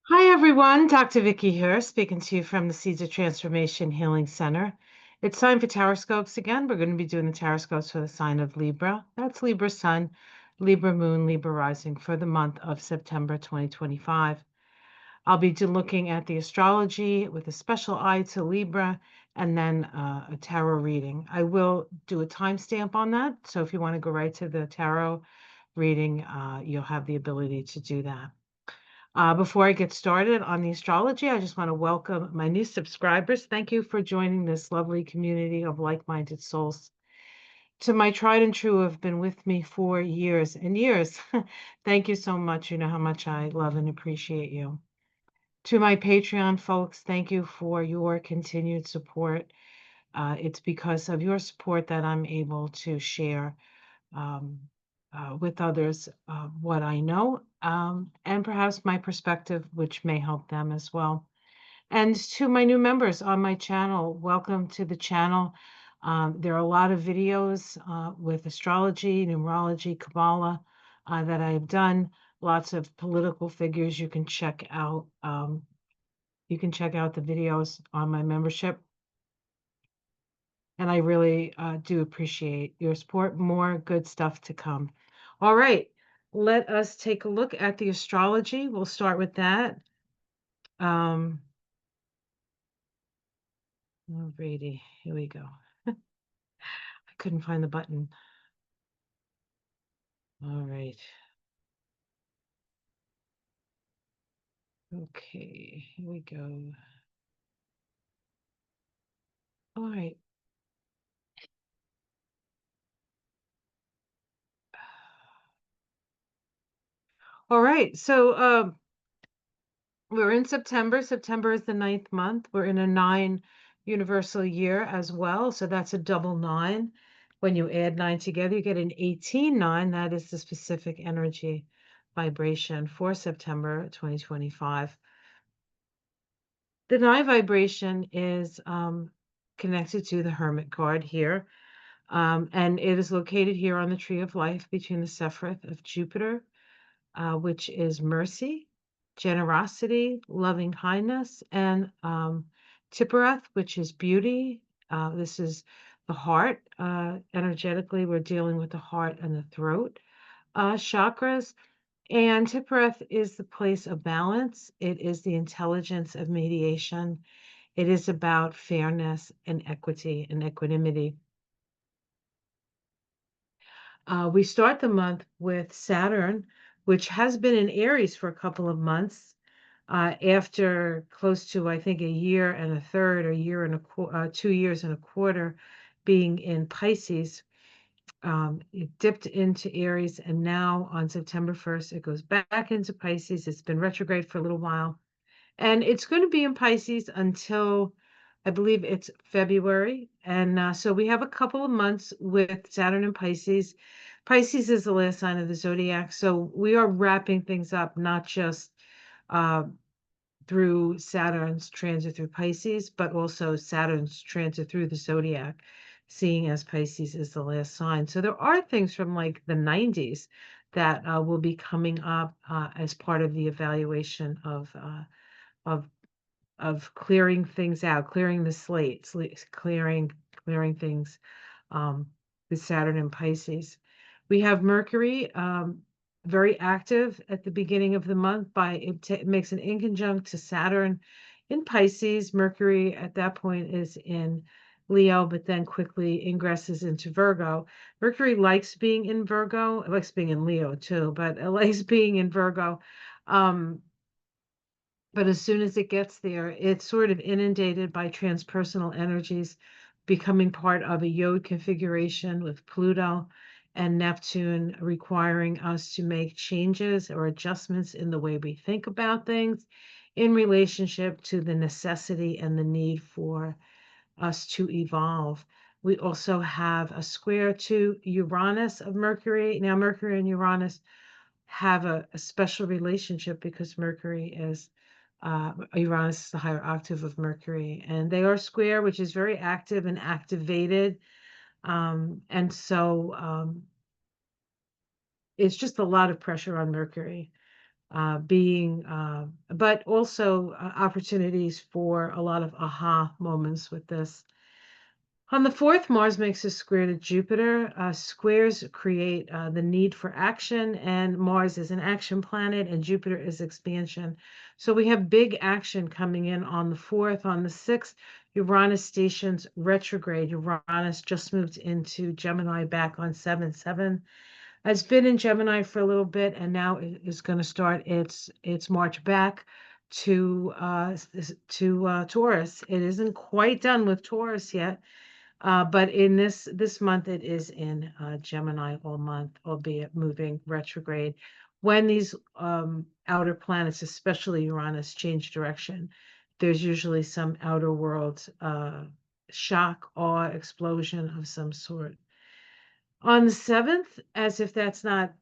Hi, everyone. Dr. Vicky here, speaking to you from the Seeds of Transformation Healing Center. It's time for Tarot Scopes again. We're going to be doing the Tarot Scopes for the sign of Libra. That's Libra Sun, Libra Moon, Libra Rising for the month of September 2025. I'll be looking at the astrology with a special eye to Libra and then a tarot reading. I will do a timestamp on that. So if you want to go right to the tarot reading, you'll have the ability to do that. Before I get started on the astrology, I just want to welcome my new subscribers. Thank you for joining this lovely community of like-minded souls. To my tried and true who have been with me for years and years, thank you so much. You know how much I love and appreciate you. To my Patreon folks, thank you for your continued support. It's because of your support that I'm able to share um, with others what I know and perhaps my perspective, which may help them as well. And to my new members on my channel, welcome to the channel. There are a lot of videos with astrology, numerology, Kabbalah that I've done. Lots of political figures you can check out. You can check out the videos on my membership. And I really do appreciate your support. More good stuff to come. All right, let us take a look at the astrology. We'll start with that. Alrighty, here we go. I couldn't find the button. All right. Okay, here we go. All right. All right, so we're in September. September is the 9th month. We're in a 9 universal year as well. So that's a double 9. When you add 9 together, you get an 18-9. That is the specific energy vibration for September 2025. The 9 vibration is connected to the Hermit card here. And it is located here on the Tree of Life between the Sephiroth of Jupiter, which is mercy, generosity, loving kindness, and Tiphereth, which is beauty. This is the heart. Energetically, we're dealing with the heart and the throat chakras. And Tiphereth is the place of balance. It is the intelligence of mediation. It is about fairness and equity and equanimity. We start the month with Saturn, which has been in Aries for a couple of months. After close to, I think, a year and a third, a year and 2 years and a quarter being in Pisces, it dipped into Aries, and now on September 1st, it goes back into Pisces. It's been retrograde for a little while, and it's going to be in Pisces until I believe it's February. And so we have a couple of months with Saturn and Pisces. Pisces is the last sign of the zodiac, so we are wrapping things up, not just uh, through Saturn's transit through Pisces, but also Saturn's transit through the zodiac, seeing as Pisces is the last sign. So there are things from like the 90s that will be coming up as part of the evaluation of clearing things out, clearing the slate, clearing things with Saturn and Pisces. We have Mercury very active at the beginning of the month by it makes an inconjunct to Saturn in Pisces. Mercury at that point is in Leo, but then quickly ingresses into Virgo. Mercury likes being in Virgo. It likes being in Leo too, but it likes being in Virgo. But as soon as it gets there, it's sort of inundated by transpersonal energies, becoming part of a Yod configuration with Pluto and Neptune, requiring us to make changes or adjustments in the way we think about things in relationship to the necessity and the need for us to evolve. We also have a square to Uranus of Mercury. Now, Mercury and Uranus have a special relationship because Mercury is Uranus is the higher octave of Mercury, and they are square, which is very active and activated. And so it's just a lot of pressure on Mercury. but also opportunities for a lot of aha moments with this. On the 4th, Mars makes a square to Jupiter. Squares create the need for action, and Mars is an action planet, and Jupiter is expansion. So we have big action coming in on the 4th. On the 6th, Uranus stations retrograde. Uranus just moved into Gemini back on 7/7. It's been in Gemini for a little bit, and now it is going to start its march back to Taurus. It isn't quite done with Taurus yet. But in this month, it is in Gemini all month, albeit moving retrograde. When these outer planets, especially Uranus, change direction, there's usually some outer world shock, awe, explosion of some sort. On the 7th, as if that's not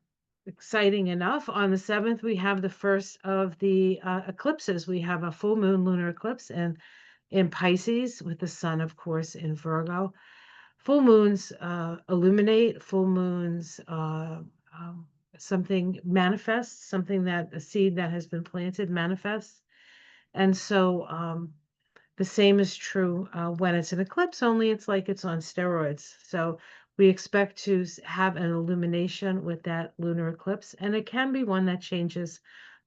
exciting enough, on the 7th, we have the first of the eclipses. We have a full moon lunar eclipse in Pisces, with the sun, of course, in Virgo. Full moons illuminate, full moons um, something manifests, something that a seed that has been planted manifests. And so the same is true when it's an eclipse, only it's like it's on steroids. So we expect to have an illumination with that lunar eclipse, and it can be one that changes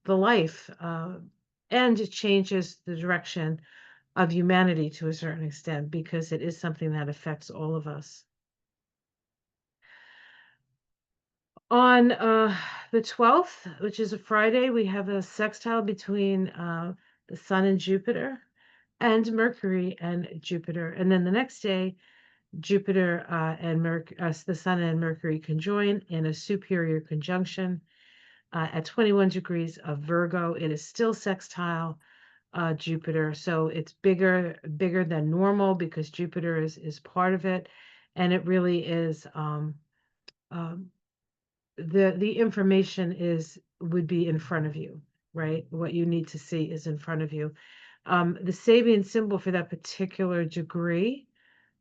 the life and it changes the direction of humanity to a certain extent, because it is something that affects all of us. On the 12th, which is a Friday, we have a sextile between the Sun and Jupiter, and Mercury and Jupiter. And then the next day, Jupiter the Sun and Mercury conjoin in a superior conjunction at 21 degrees of Virgo. It is still sextile Jupiter, so it's bigger than normal, because Jupiter is part of it, and it really is. Um, the information would be in front of you, right? What you need to see is in front of you. The Sabian symbol for that particular degree,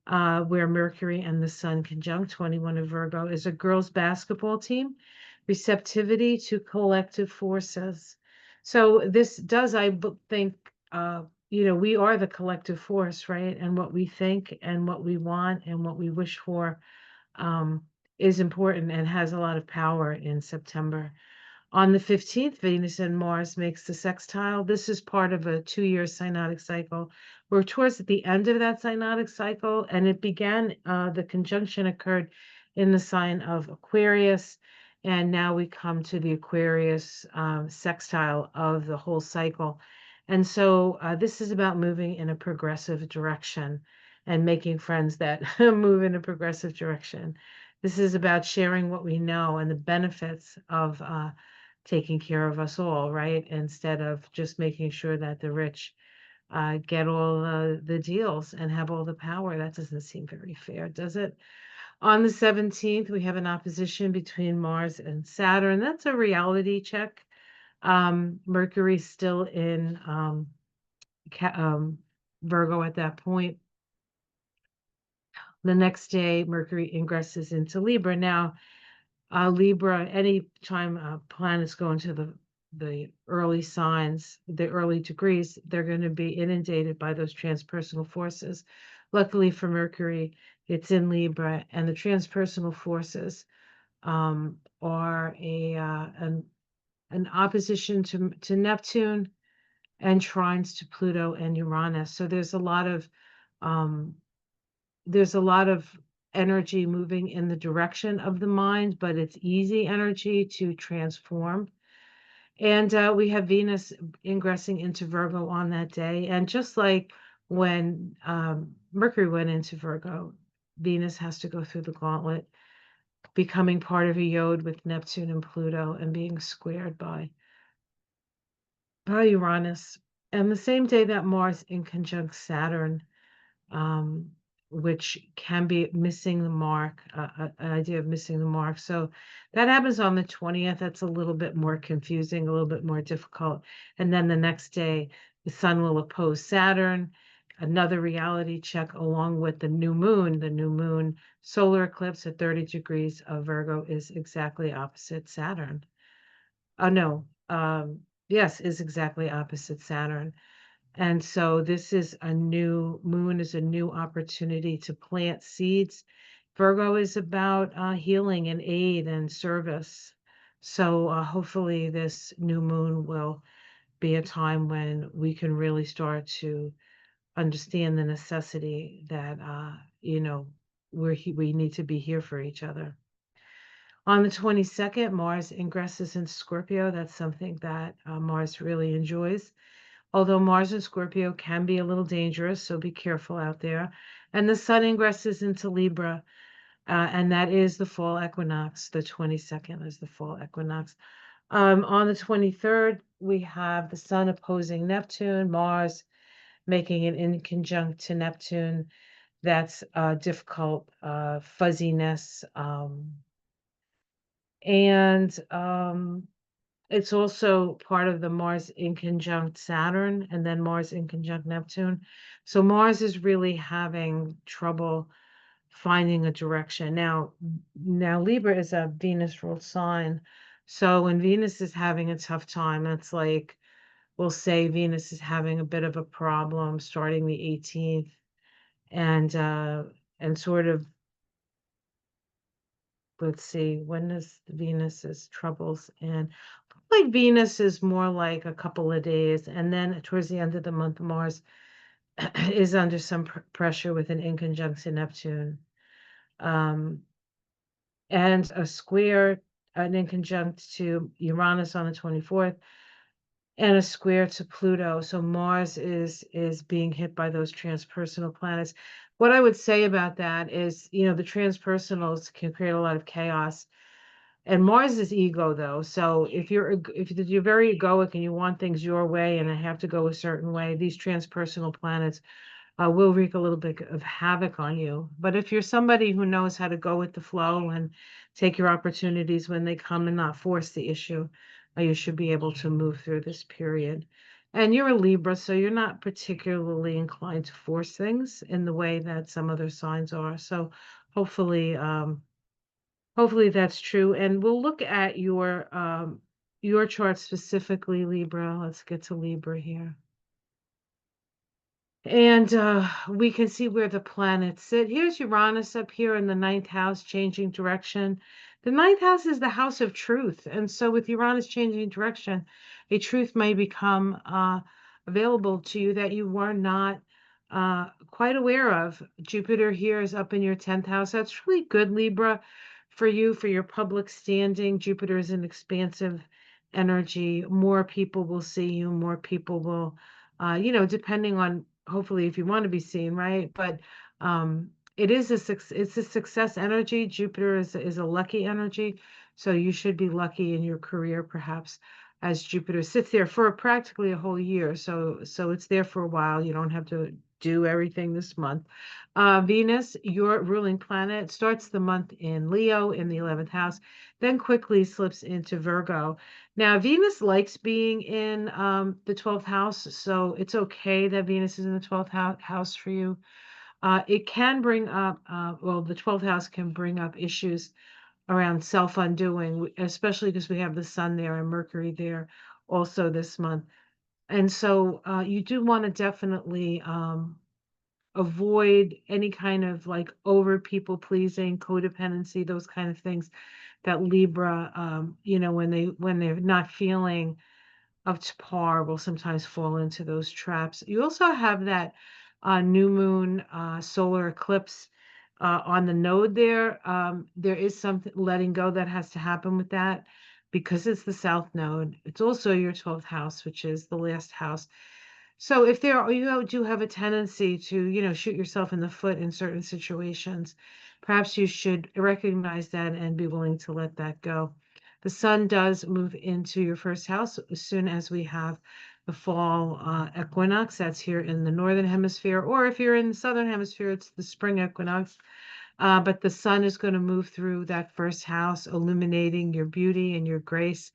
where Mercury and the Sun conjunct 21 of Virgo, is a girls' basketball team, receptivity to collective forces. So this does, think, we are the collective force, right? And what we think and what we want and what we wish for um, is important and has a lot of power in September. On the 15th, Venus and Mars makes the sextile. This is part of a 2-year synodic cycle. We're towards the end of that synodic cycle, and it began, the conjunction occurred in the sign of Aquarius, and now we come to the Aquarius sextile of the whole cycle. And so this is about moving in a progressive direction and making friends that move in a progressive direction. This is about sharing what we know and the benefits of taking care of us all, right? Instead of just making sure that the rich get all the deals and have all the power. That doesn't seem very fair, does it? On the 17th, we have an opposition between Mars and Saturn. That's a reality check. Mercury's still in Virgo at that point. The next day, Mercury ingresses into Libra. Now, Libra, any time planets go into the early signs, the early degrees, they're going to be inundated by those transpersonal forces. Luckily for Mercury, it's in Libra, and the transpersonal forces are an opposition to Neptune and trines to Pluto and Uranus. So um, there's a lot of energy moving in the direction of the mind, but it's easy energy to transform. And we have Venus ingressing into Virgo on that day. And just like when Mercury went into Virgo, Venus has to go through the gauntlet, becoming part of a yod with Neptune and Pluto and being squared by Uranus. And the same day that Mars in conjunct Saturn, um, which can be missing the mark, an idea of missing the mark. So that happens on the 20th. That's a little bit more confusing, a little bit more difficult. And then the next day, the sun will oppose Saturn, another reality check, along with the new moon. The new moon solar eclipse at 30 degrees of Virgo is exactly opposite Saturn. Oh, no, yes, is exactly opposite Saturn. And so this is a new moon, is a new opportunity to plant seeds. Virgo is about healing and aid and service. So hopefully this new moon will be a time when we can really start to understand the necessity that we need to be here for each other. On the 22nd, Mars ingresses in Scorpio. That's something that Mars really enjoys. Although Mars in Scorpio can be a little dangerous, so be careful out there. And the Sun ingresses into Libra, and that is the fall equinox. The 22nd is the fall equinox. On the 23rd, we have the Sun opposing Neptune, Mars making it in conjunct to Neptune. That's difficult fuzziness. And it's also part of the Mars in conjunct Saturn and then Mars in conjunct Neptune. So Mars is really having trouble finding a direction. Now Libra is a Venus ruled sign. So when Venus is having a tough time, it's like we'll say Venus is having a bit of a problem starting the 18th and sort of, let's see, when is Venus's troubles and like Venus is more like a couple of days, and then towards the end of the month, Mars is under some pressure with an inconjunct Neptune, um, and a square, an inconjunct to Uranus on the 24th, and a square to Pluto. So Mars is being hit by those transpersonal planets. What I would say about that is, the transpersonals can create a lot of chaos. And Mars is ego, though. So if you're very egoic and you want things your way and they have to go a certain way, these transpersonal planets will wreak a little bit of havoc on you. But if you're somebody who knows how to go with the flow and take your opportunities when they come and not force the issue, you should be able to move through this period. And you're a Libra, so you're not particularly inclined to force things in the way that some other signs are. So hopefully, hopefully that's true. And we'll look at your chart specifically, Libra. Let's get to Libra here. And we can see where the planets sit. Here's Uranus up here in the ninth house, changing direction. The ninth house is the house of truth. And so with Uranus changing direction, a truth may become available to you that you were not quite aware of. Jupiter here is up in your 10th house. That's really good, Libra, for you, for your public standing. Jupiter is an expansive energy. More people will see you, more people will, depending on hopefully if you want to be seen, right? But it's a success energy. Jupiter is a lucky energy, so you should be lucky in your career, perhaps, as Jupiter sits there for practically a whole year. So it's there for a while. You don't have to do everything this month. Venus, your ruling planet, starts the month in Leo in the 11th house, then quickly slips into Virgo. Now, Venus likes being in the 12th house, so it's okay that Venus is in the 12th house for you. It can bring up, the 12th house can bring up issues around self-undoing, especially because we have the Sun there and Mercury there also this month. And so you do want to definitely avoid any kind of like over people pleasing, codependency, those kind of things that Libra, when they're not feeling up to par, will sometimes fall into those traps. You also have that new moon solar eclipse on the node there. There is something letting go that has to happen with that because it's the south node. It's also your 12th house, which is the last house. So if you do have a tendency to, shoot yourself in the foot in certain situations, perhaps you should recognize that and be willing to let that go. The sun does move into your first house as soon as we have the fall equinox. That's here in the northern hemisphere, or if you're in the southern hemisphere, it's the spring equinox. But the sun is going to move through that first house, illuminating your beauty and your grace.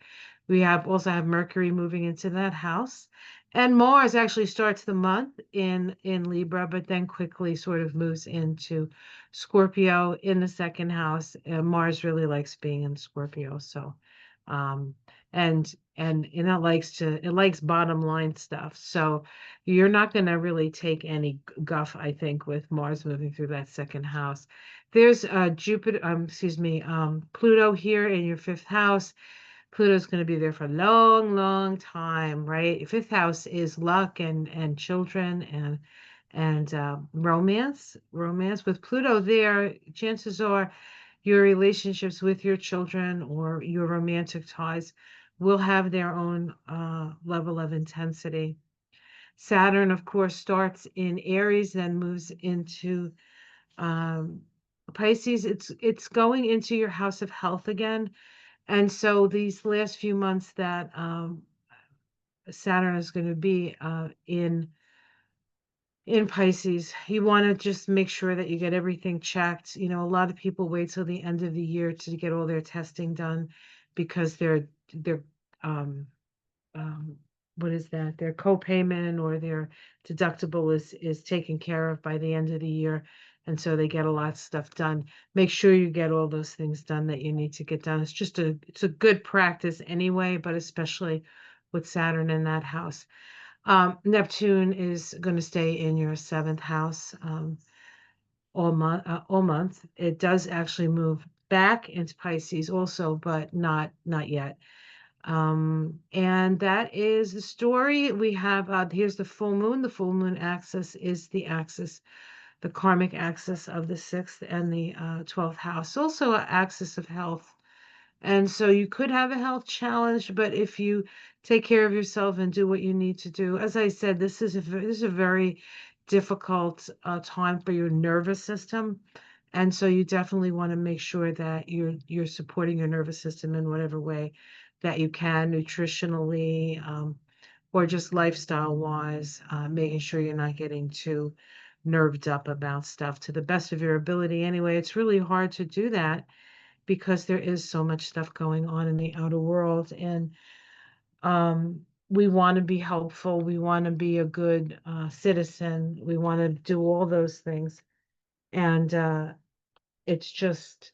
We also have Mercury moving into that house. And Mars actually starts the month in Libra, but then quickly sort of moves into Scorpio in the second house. Mars really likes being in Scorpio. So and it likes bottom line stuff. So you're not going to really take any guff, I think, with Mars moving through that second house. There's Jupiter, excuse me, Pluto here in your fifth house. Pluto's going to be there for a long, long time, right? Fifth house is luck and children and romance. Romance with Pluto there, chances are your relationships with your children or your romantic ties will have their own level of intensity. Saturn, of course, starts in Aries, then moves into um, Pisces. It's going into your house of health again, and so these last few months that Saturn is going to be in Pisces, you want to just make sure that you get everything checked. You know, a lot of people wait till the end of the year to get all their testing done because their um, um, what is that? Their copayment or their deductible is taken care of by the end of the year, and so they get a lot of stuff done. Make sure you get all those things done that you need to get done. It's a good practice anyway, but especially with Saturn in that house. Neptune is going to stay in your seventh house all month. All month. It does actually move back into Pisces also, but not yet. And that is the story. We have here's the full moon. The full moon axis is the axis, the karmic axis of the sixth and the 12th house. Also, an axis of health. And so you could have a health challenge, but if you take care of yourself and do what you need to do, as I said, this is a very difficult time for your nervous system. And so you definitely want to make sure that you're supporting your nervous system in whatever way that you can, nutritionally, or just lifestyle wise, making sure you're not getting too nerved up about stuff to the best of your ability. Anyway, it's really hard to do that because there is so much stuff going on in the outer world, and we want to be helpful, we want to be a good citizen, we want to do all those things, and it's just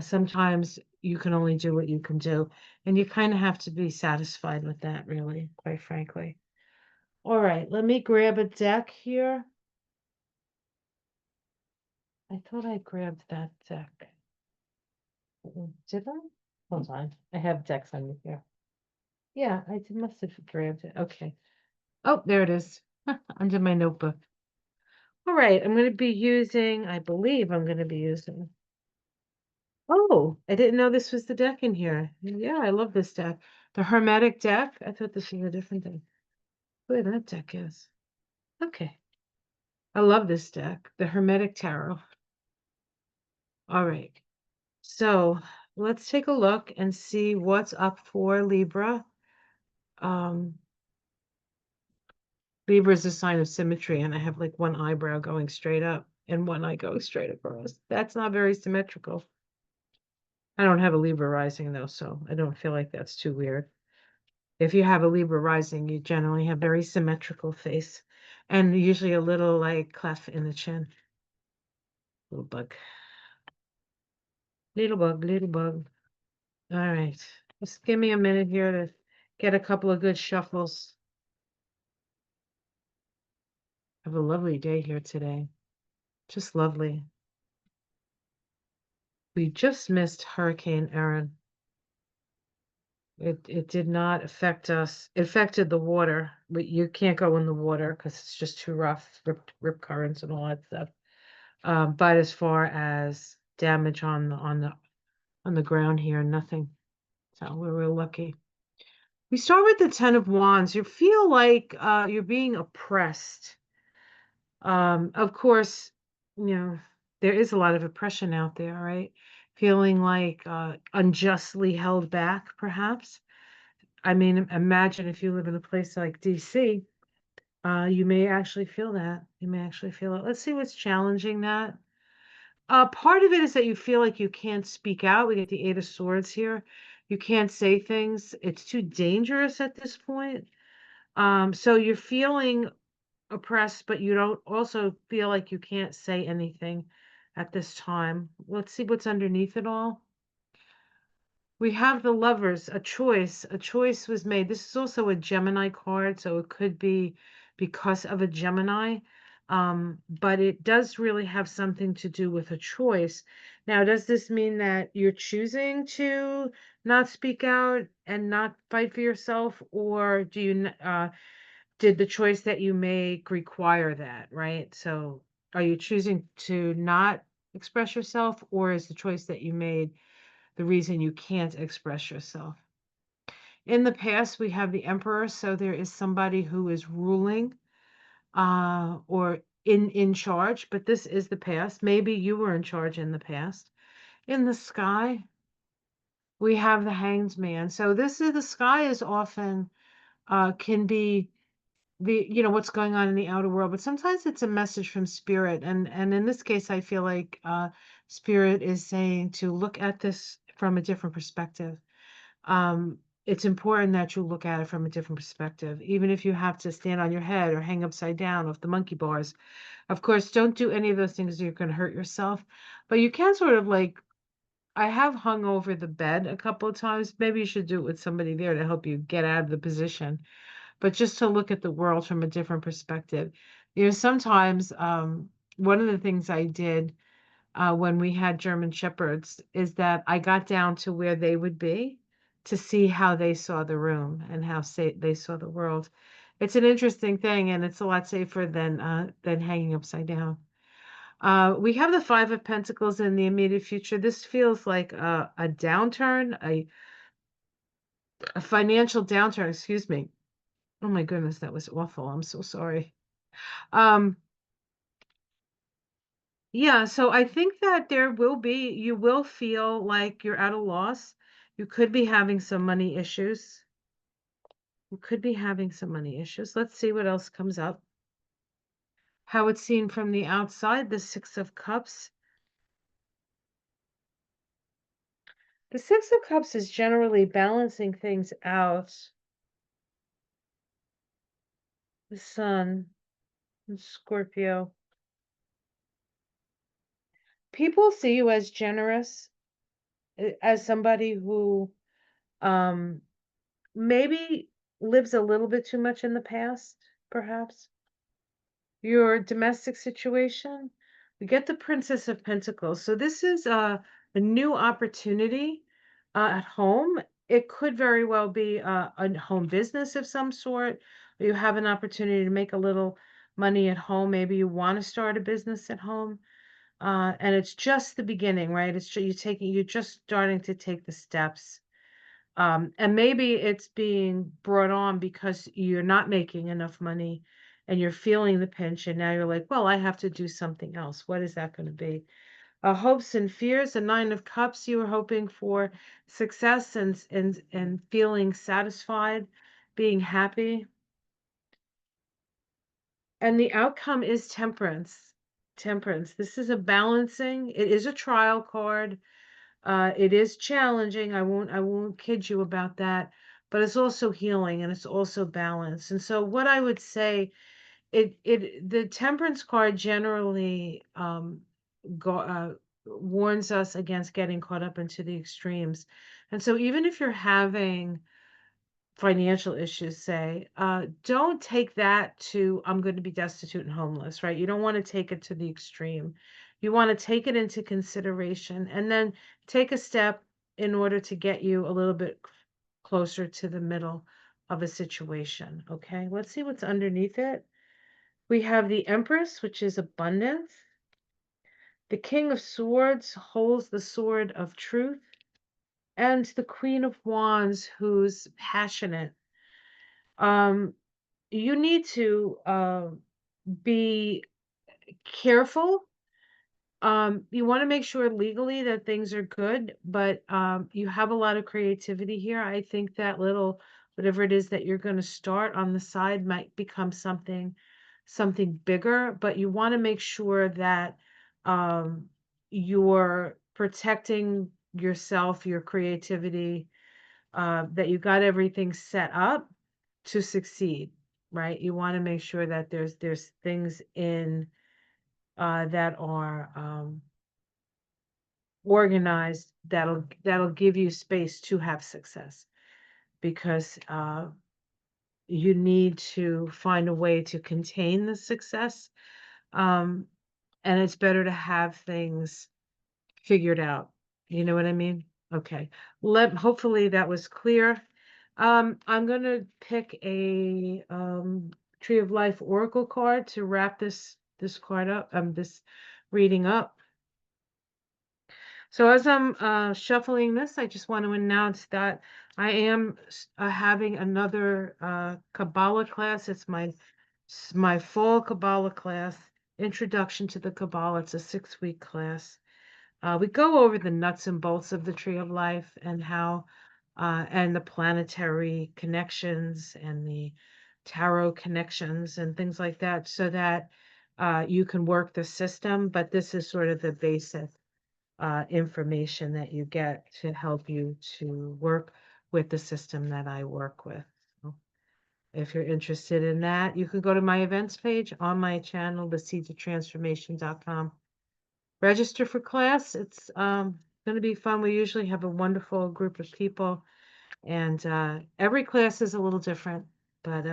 sometimes you can only do what you can do, and you kind of have to be satisfied with that, really, quite frankly. All right, let me grab a deck here. I thought I grabbed that deck. Did I? Hold on, I have decks under here. Yeah, must have grabbed it. Okay. Oh, there it is. Under my notebook. All right, I believe I'm going to be using. Oh, I didn't know this was the deck in here. Yeah, I love this deck. The Hermetic deck. I thought this was a different thing. Where that deck is. Okay. I love this deck. The Hermetic Tarot. All right. So let's take a look and see what's up for Libra. Um, Libra is a sign of symmetry, and I have like one eyebrow going straight up and one eye going straight across. That's not very symmetrical. I don't have a Libra rising though, so I don't feel like that's too weird. If you have a Libra rising, you generally have very symmetrical face and usually a little like cleft in the chin. Little bug. Little bug, little bug. All right. Just give me a minute here to get a couple of good shuffles. Have a lovely day here today. Just lovely. We just missed Hurricane Erin. It did not affect us. It affected the water, but you can't go in the water because it's just too rough, rip currents and all that stuff. But as far as damage on the ground here, nothing. So we're real lucky. We start with the Ten of Wands. You feel like you're being oppressed. Of course, you know, there is a lot of oppression out there, right? Feeling like unjustly held back, perhaps. I mean, imagine if you live in a place like DC, you may actually feel that. You may actually feel it. Let's see what's challenging that. Part of it is that you feel like you can't speak out. We get the Eight of Swords here. You can't say things. It's too dangerous at this point. So you're feeling oppressed, but you don't also feel like you can't say anything at this time. Let's see what's underneath it all. We have the Lovers, a choice. A choice was made. This is also a Gemini card, so it could be because of a Gemini. But it does really have something to do with a choice. Now, does this mean that you're choosing to not speak out and not fight for yourself, or did the choice that you make require that, right? So, are you choosing to not express yourself, or is the choice that you made the reason you can't express yourself? In the past, we have the emperor, so there is somebody who is ruling or in charge, but this is the past. Maybe you were in charge in the past. In the sky, we have the hanged man. So this is the sky is often can be what's going on in the outer world, but sometimes it's a message from spirit. And in this case, I feel like spirit is saying to look at this from a different perspective. It's important that you look at it from a different perspective, even if you have to stand on your head or hang upside down off the monkey bars. Of course, don't do any of those things, you're going to hurt yourself. But you can sort of like, I have hung over the bed a couple of times. Maybe you should do it with somebody there to help you get out of the position, but just to look at the world from a different perspective. Sometimes one of the things I did when we had German Shepherds is that I got down to where they would be to see how they saw the room and how they saw the world. It's an interesting thing, and it's a lot safer than hanging upside down. We have the Five of Pentacles in the immediate future. This feels like a downturn, a financial downturn. Excuse me. Oh my goodness, that was awful. I'm so sorry. Um, Yeah, so I think that you will feel like you're at a loss. You could be having some money issues. You could be having some money issues. Let's see what else comes up. How it's seen from the outside, the Six of Cups. The Six of Cups is generally balancing things out. The Sun and Scorpio. People see you as generous, as somebody who um, maybe lives a little bit too much in the past, perhaps. Your domestic situation, we get the Princess of Pentacles. So this is a new opportunity at home. It could very well be a home business of some sort. You have an opportunity to make a little money at home. Maybe you want to start a business at home. And it's just the beginning, right? You're just starting to take the steps. And maybe it's being brought on because you're not making enough money and you're feeling the pinch. And now you're like, well, I have to do something else. What is that going to be? Hopes and fears, the Nine of Cups, you were hoping for success and feeling satisfied, being happy. And the outcome is temperance. Temperance. This is a balancing. It is a trial card. It is challenging. I won't kid you about that, but it's also healing and it's also balance. And so what I would say, the temperance card generally warns us against getting caught up into the extremes. And so even if you're having financial issues, say, don't take that to I'm going to be destitute and homeless, right? You don't want to take it to the extreme. You want to take it into consideration and then take a step in order to get you a little bit closer to the middle of a situation. Okay, let's see what's underneath it. We have the Empress, which is abundance. The King of Swords holds the sword of truth, and the Queen of Wands, who's passionate. Um, you need to be careful. You want to make sure legally that things are good, but you have a lot of creativity here. I think that little whatever it is that you're going to start on the side might become something bigger, but you want to make sure that um, you're protecting yourself, your creativity, that you got everything set up to succeed, right? You want to make sure that there's things in that are organized, that'll give you space to have success, because you need to find a way to contain the success. Um, and it's better to have things figured out. You know what I mean? Okay. Hopefully that was clear. I'm gonna pick a Tree of Life Oracle card to wrap this card up, this reading up. So as I'm shuffling this, I just want to announce that I am having another Kabbalah class. It's my fall Kabbalah class, Introduction to the Kabbalah. It's a 6-week class. We go over the nuts and bolts of the Tree of Life, and how, and the planetary connections and the tarot connections and things like that, so that you can work the system. But this is sort of the basic information that you get to help you to work with the system that I work with. So if you're interested in that, you can go to my events page on my channel, theseedsoftransformation.com. Register for class. It's going to be fun. We usually have a wonderful group of people, and every class is a little different, but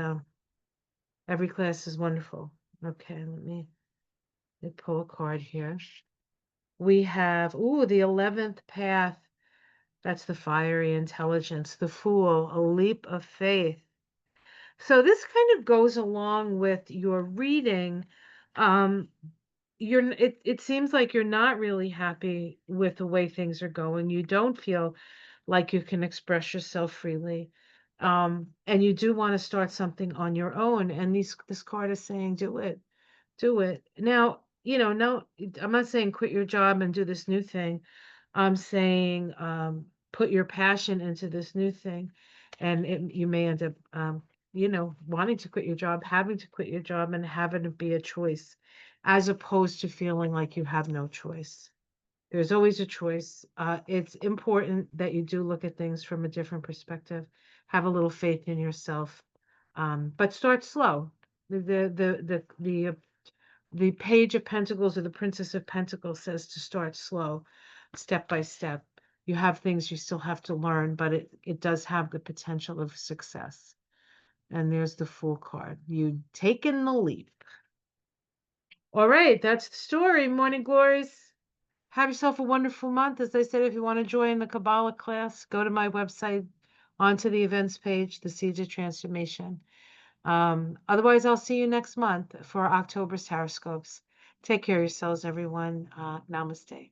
every class is wonderful. Okay, let me pull a card here. We have, ooh, the 11th path. That's the fiery intelligence, the Fool, a leap of faith. So this kind of goes along with your reading. Um, it seems like you're not really happy with the way things are going. You don't feel like you can express yourself freely. And you do want to start something on your own. And this card is saying, do it. Do it. Now, no, I'm not saying quit your job and do this new thing. I'm saying put your passion into this new thing, and you may end up, wanting to quit your job, having to quit your job, and having it be a choice, as opposed to feeling like you have no choice. There's always a choice. It's important that you do look at things from a different perspective, have a little faith in yourself, but start slow. The Page of Pentacles, or the Princess of Pentacles, says to start slow, step by step. You have things you still have to learn, but it does have the potential of success. And there's the Fool card. You taken the leap. All right, that's the story, Morning Glories. Have yourself a wonderful month. As I said, if you want to join the Kabbalah class, go to my website, onto the events page, The Seeds of Transformation. Otherwise, I'll see you next month for October's horoscopes. Take care of yourselves, everyone. Namaste.